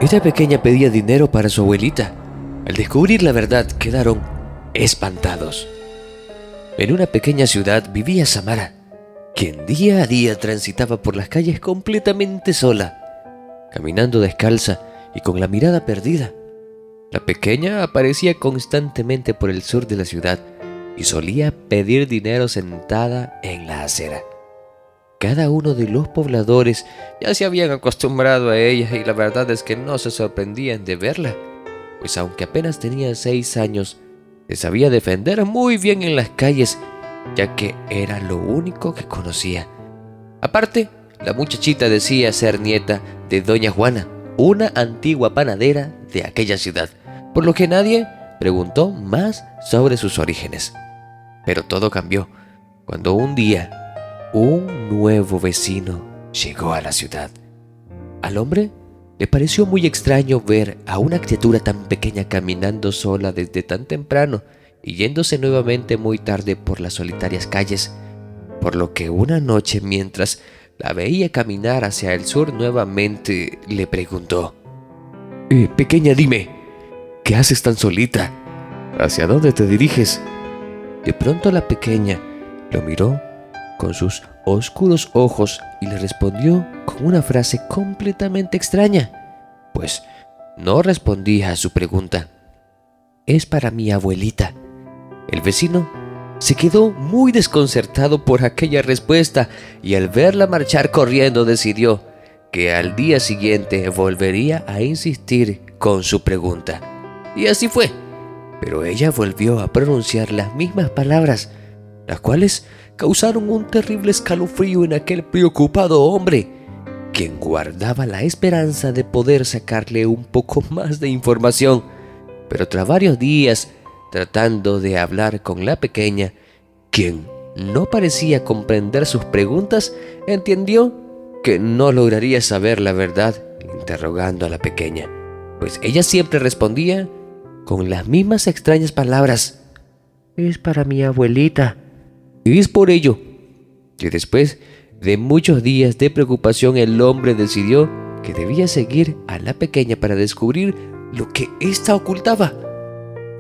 Esta pequeña pedía dinero para su abuelita. Al descubrir la verdad, quedaron espantados. En una pequeña ciudad vivía Samara, quien día a día transitaba por las calles completamente sola, caminando descalza y con la mirada perdida. La pequeña aparecía constantemente por el sur de la ciudad y solía pedir dinero sentada en la acera. Cada uno de los pobladores ya se habían acostumbrado a ella y la verdad es que no se sorprendían de verla, pues aunque apenas tenía 6 años, se sabía defender muy bien en las calles, ya que era lo único que conocía. Aparte, la muchachita decía ser nieta de Doña Juana, una antigua panadera de aquella ciudad, por lo que nadie preguntó más sobre sus orígenes. Pero todo cambió cuando un día un nuevo vecino llegó a la ciudad. Al hombre le pareció muy extraño ver a una criatura tan pequeña caminando sola desde tan temprano y yéndose nuevamente muy tarde por las solitarias calles, por lo que una noche, mientras la veía caminar hacia el sur nuevamente, le preguntó: Pequeña, dime, ¿qué haces tan solita? ¿Hacia dónde te diriges? De pronto la pequeña lo miró con sus oscuros ojos y le respondió con una frase completamente extraña, pues no respondía a su pregunta. Es para mi abuelita. El vecino se quedó muy desconcertado por aquella respuesta y al verla marchar corriendo decidió que al día siguiente volvería a insistir con su pregunta. Y así fue, pero ella volvió a pronunciar las mismas palabras, las cuales causaron un terrible escalofrío en aquel preocupado hombre, quien guardaba la esperanza de poder sacarle un poco más de información. Pero tras varios días tratando de hablar con la pequeña, quien no parecía comprender sus preguntas, entendió que no lograría saber la verdad interrogando a la pequeña, pues ella siempre respondía con las mismas extrañas palabras: es para mi abuelita. Y es por ello que después de muchos días de preocupación, el hombre decidió que debía seguir a la pequeña para descubrir lo que ésta ocultaba.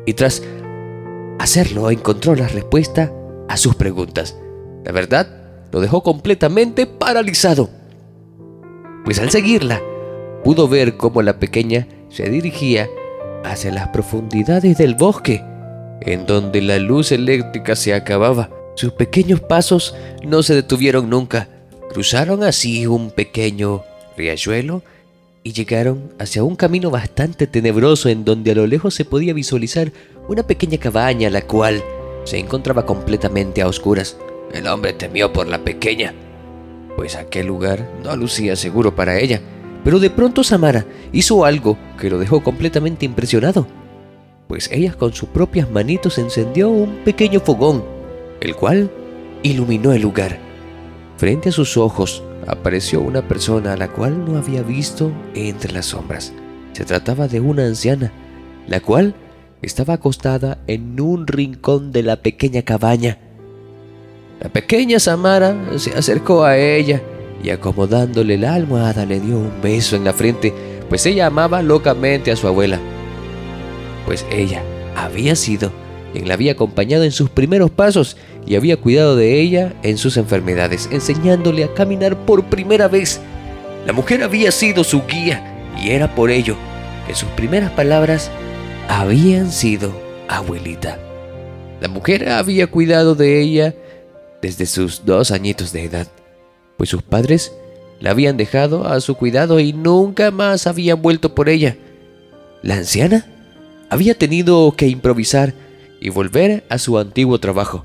Y tras hacerlo, encontró la respuesta a sus preguntas. La verdad lo dejó completamente paralizado, pues al seguirla pudo ver cómo la pequeña se dirigía hacia las profundidades del bosque, en donde la luz eléctrica se acababa. Sus pequeños pasos no se detuvieron nunca. Cruzaron así un pequeño riachuelo y llegaron hacia un camino bastante tenebroso en donde a lo lejos se podía visualizar una pequeña cabaña, la cual se encontraba completamente a oscuras. El hombre temió por la pequeña, pues aquel lugar no lucía seguro para ella. Pero de pronto Samara hizo algo que lo dejó completamente impresionado, pues ella con sus propias manitos encendió un pequeño fogón, el cual iluminó el lugar. Frente a sus ojos apareció una persona a la cual no había visto entre las sombras. Se trataba de una anciana, la cual estaba acostada en un rincón de la pequeña cabaña. La pequeña Samara se acercó a ella y acomodándole la almohada le dio un beso en la frente, pues ella amaba locamente a su abuela, pues ella había sido quien la había acompañado en sus primeros pasos y había cuidado de ella en sus enfermedades, enseñándole a caminar por primera vez. La mujer había sido su guía y era por ello que sus primeras palabras habían sido abuelita. La mujer había cuidado de ella desde sus 2 añitos de edad, pues sus padres la habían dejado a su cuidado y nunca más habían vuelto por ella. La anciana había tenido que improvisar y volver a su antiguo trabajo,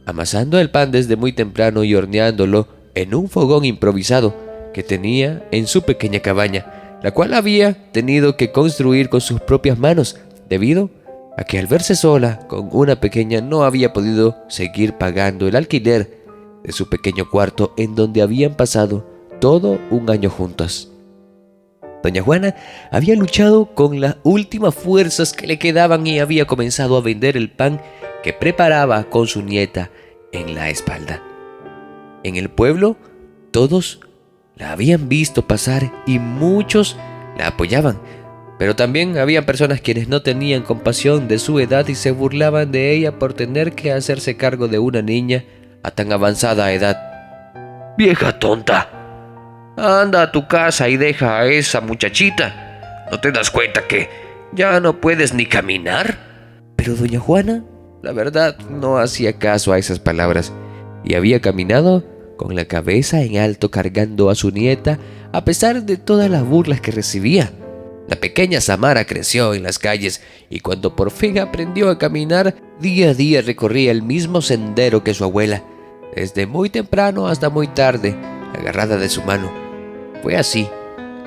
amasando el pan desde muy temprano y horneándolo en un fogón improvisado que tenía en su pequeña cabaña, la cual había tenido que construir con sus propias manos, debido a que al verse sola con una pequeña no había podido seguir pagando el alquiler de su pequeño cuarto en donde habían pasado todo un año juntas. Doña Juana había luchado con las últimas fuerzas que le quedaban y había comenzado a vender el pan que preparaba con su nieta en la espalda. En el pueblo todos la habían visto pasar y muchos la apoyaban, pero también había personas quienes no tenían compasión de su edad y se burlaban de ella por tener que hacerse cargo de una niña a tan avanzada edad. «Vieja tonta, anda a tu casa y deja a esa muchachita. ¿No te das cuenta que ya no puedes ni caminar?» Pero doña Juana, la verdad, no hacía caso a esas palabras y había caminado con la cabeza en alto cargando a su nieta a pesar de todas las burlas que recibía. La pequeña Samara creció en las calles y cuando por fin aprendió a caminar, día a día recorría el mismo sendero que su abuela, desde muy temprano hasta muy tarde, agarrada de su mano. Fue así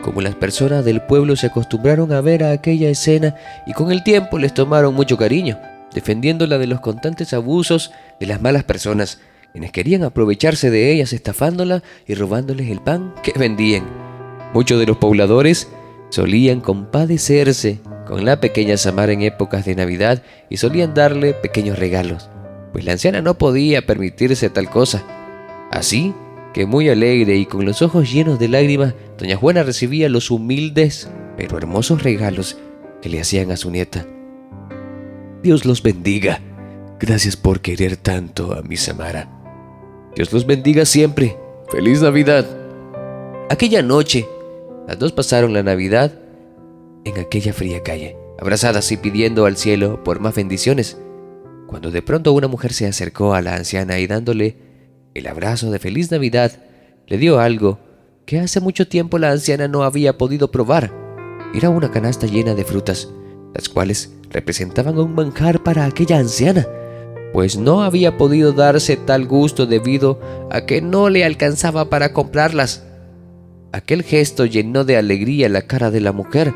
como las personas del pueblo se acostumbraron a ver a aquella escena y con el tiempo les tomaron mucho cariño, defendiéndola de los constantes abusos de las malas personas, quienes querían aprovecharse de ellas estafándola y robándoles el pan que vendían. Muchos de los pobladores solían compadecerse con la pequeña Samara en épocas de Navidad y solían darle pequeños regalos, pues la anciana no podía permitirse tal cosa. Así que muy alegre y con los ojos llenos de lágrimas, doña Juana recibía los humildes pero hermosos regalos que le hacían a su nieta. «Dios los bendiga. Gracias por querer tanto a mi Samara. Dios los bendiga siempre. ¡Feliz Navidad!». Aquella noche, las dos pasaron la Navidad en aquella fría calle, abrazadas y pidiendo al cielo por más bendiciones, cuando de pronto una mujer se acercó a la anciana y dándole el abrazo de Feliz Navidad, le dio algo que hace mucho tiempo la anciana no había podido probar. Era una canasta llena de frutas, las cuales representaban un manjar para aquella anciana, pues no había podido darse tal gusto debido a que no le alcanzaba para comprarlas. Aquel gesto llenó de alegría la cara de la mujer,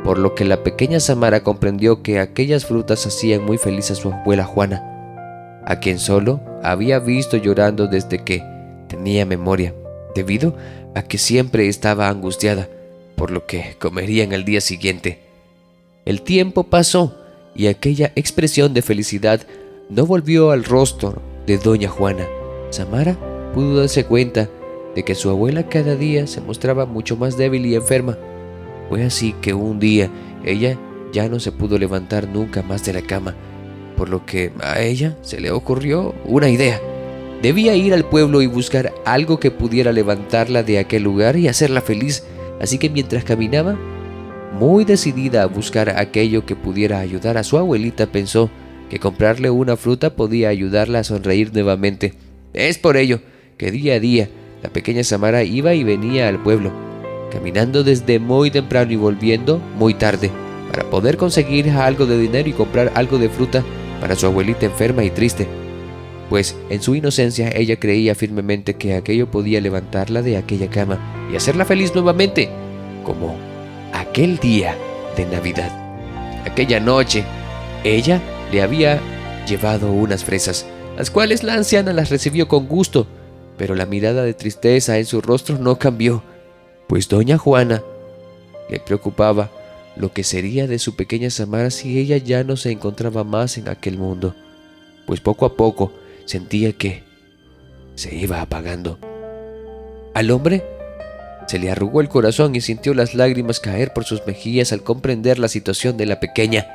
por lo que la pequeña Samara comprendió que aquellas frutas hacían muy feliz a su abuela Juana, a quien solo había visto llorando desde que tenía memoria, debido a que siempre estaba angustiada por lo que comerían al día siguiente. El tiempo pasó y aquella expresión de felicidad no volvió al rostro de doña Juana. Samara pudo darse cuenta de que su abuela cada día se mostraba mucho más débil y enferma. Fue así que un día ella ya no se pudo levantar nunca más de la cama, por lo que a ella se le ocurrió una idea. Debía ir al pueblo y buscar algo que pudiera levantarla de aquel lugar y hacerla feliz. Así que mientras caminaba, muy decidida a buscar aquello que pudiera ayudar a su abuelita, pensó que comprarle una fruta podía ayudarla a sonreír nuevamente. Es por ello que día a día la pequeña Samara iba y venía al pueblo, caminando desde muy temprano y volviendo muy tarde, para poder conseguir algo de dinero y comprar algo de fruta para su abuelita enferma y triste, pues en su inocencia ella creía firmemente que aquello podía levantarla de aquella cama y hacerla feliz nuevamente, como aquel día de Navidad. Aquella noche, ella le había llevado unas fresas, las cuales la anciana las recibió con gusto, pero la mirada de tristeza en su rostro no cambió, pues doña Juana le preocupaba lo que sería de su pequeña Samara si ella ya no se encontraba más en aquel mundo, pues poco a poco sentía que se iba apagando. Al hombre se le arrugó el corazón y sintió las lágrimas caer por sus mejillas al comprender la situación de la pequeña,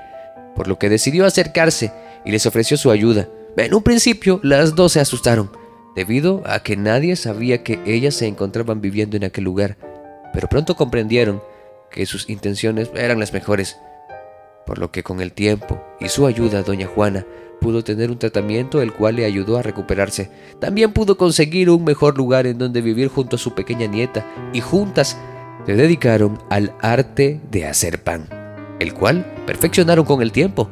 por lo que decidió acercarse y les ofreció su ayuda. En un principio las dos se asustaron, debido a que nadie sabía que ellas se encontraban viviendo en aquel lugar, pero pronto comprendieron que sus intenciones eran las mejores, por lo que con el tiempo y su ayuda doña Juana pudo tener un tratamiento el cual le ayudó a recuperarse. También pudo conseguir un mejor lugar en donde vivir junto a su pequeña nieta y juntas se dedicaron al arte de hacer pan, el cual perfeccionaron con el tiempo,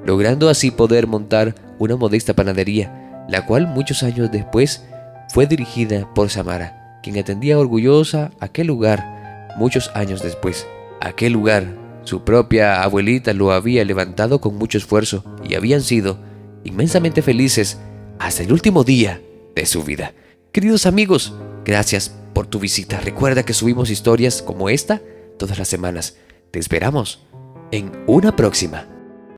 logrando así poder montar una modesta panadería, la cual muchos años después fue dirigida por Samara, quien atendía orgullosa aquel lugar muchos años después. Aquel lugar su propia abuelita lo había levantado con mucho esfuerzo y habían sido inmensamente felices hasta el último día de su vida. Queridos amigos, gracias por tu visita. Recuerda que subimos historias como esta todas las semanas. Te esperamos en una próxima.